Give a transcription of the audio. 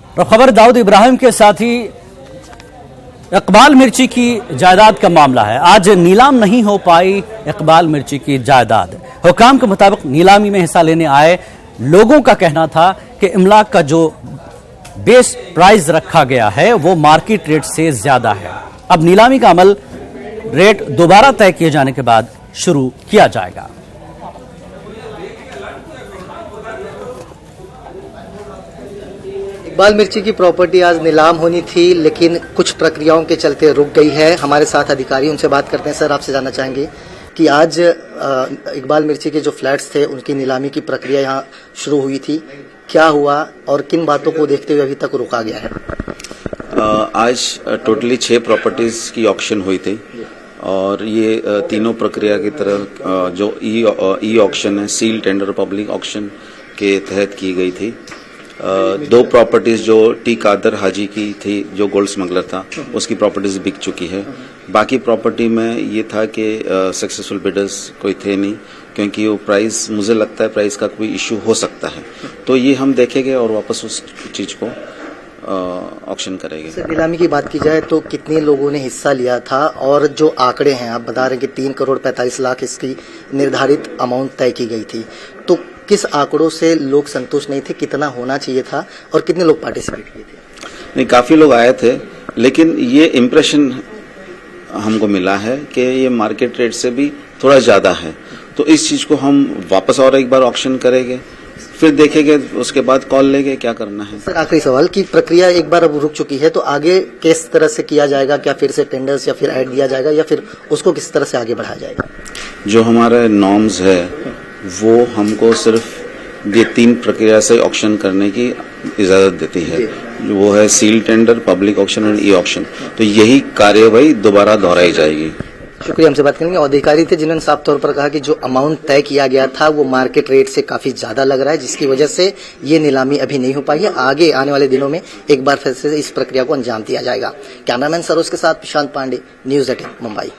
और खबर दाऊद इब्राहिम के साथ ही इकबाल मिर्ची की जायदाद का मामला है। आज नीलाम नहीं हो पाई इकबाल मिर्ची की जायदाद। हुकाम के मुताबिक नीलामी में हिस्सा लेने आए लोगों का कहना था कि इमलाक का जो बेस प्राइस रखा गया है वो मार्केट रेट से ज्यादा है। अब नीलामी का अमल रेट दोबारा तय किए जाने के बाद शुरू किया जाएगा। इकबाल मिर्ची की प्रॉपर्टी आज नीलाम होनी थी, लेकिन कुछ प्रक्रियाओं के चलते रुक गई है। हमारे साथ अधिकारी, उनसे बात करते हैं। सर, आपसे जानना चाहेंगे कि आज इकबाल मिर्ची के जो फ्लैट्स थे उनकी नीलामी की प्रक्रिया यहाँ शुरू हुई थी, क्या हुआ और किन बातों को देखते हुए अभी तक रोका गया है? आज टोटली 6 प्रॉपर्टीज की ऑक्शन हुई थी और ये तीनों प्रक्रिया की तरह जो ई ऑक्शन है, सील टेंडर पब्लिक ऑक्शन के तहत की गई थी। 2 प्रॉपर्टीज जो टी कादर हाजी की थी, जो गोल्ड स्मगलर था, उसकी प्रॉपर्टीज बिक चुकी है। बाकी प्रॉपर्टी में ये था कि सक्सेसफुल बिडर्स कोई थे नहीं, क्योंकि वो प्राइस, मुझे लगता है प्राइस का कोई इश्यू हो सकता है, तो ये हम देखेंगे और वापस उस चीज को ऑक्शन करेंगे। सर, नीलामी की बात की जाए तो कितने लोगों ने हिस्सा लिया था और जो आंकड़े हैं, आप बता रहे हैं कि 3 करोड़ 45 लाख इसकी निर्धारित अमाउंट तय की गई थी, तो किस आंकड़ों से लोग संतुष्ट नहीं थे, कितना होना चाहिए था और कितने लोग पार्टिसिपेट किए थे? नहीं, काफी लोग आए थे, लेकिन ये इम्प्रेशन हमको मिला है कि ये मार्केट रेट से भी थोड़ा ज्यादा है, तो इस चीज को हम वापस और एक बार ऑक्शन करेंगे, फिर देखेंगे, उसके बाद कॉल लेंगे क्या करना है। सर, आखिरी सवाल की प्रक्रिया एक बार अब रुक चुकी है, तो आगे किस तरह से किया जाएगा? क्या फिर से टेंडर्स या फिर ऐड दिया जाएगा या फिर उसको किस तरह से आगे बढ़ाया जाएगा? जो हमारे नॉर्म्स है वो हमको सिर्फ ये 3 प्रक्रिया से ऑक्शन करने की इजाजत देती है, वो है सील टेंडर, पब्लिक ऑक्शन और ई ऑक्शन। तो यही कार्यवाही दोबारा दोहराई जाएगी। शुक्रिया। हमसे बात करेंगे अधिकारी थे जिन्होंने साफ तौर पर कहा कि जो अमाउंट तय किया गया था वो मार्केट रेट से काफी ज्यादा लग रहा है, जिसकी वजह से ये नीलामी अभी नहीं हो पाई है। आगे आने वाले दिनों में एक बार फिर से इस प्रक्रिया को अंजाम दिया जाएगा। कैमरामैन सरोज के साथ प्रशांत पांडे, न्यूज़ 18 मुंबई।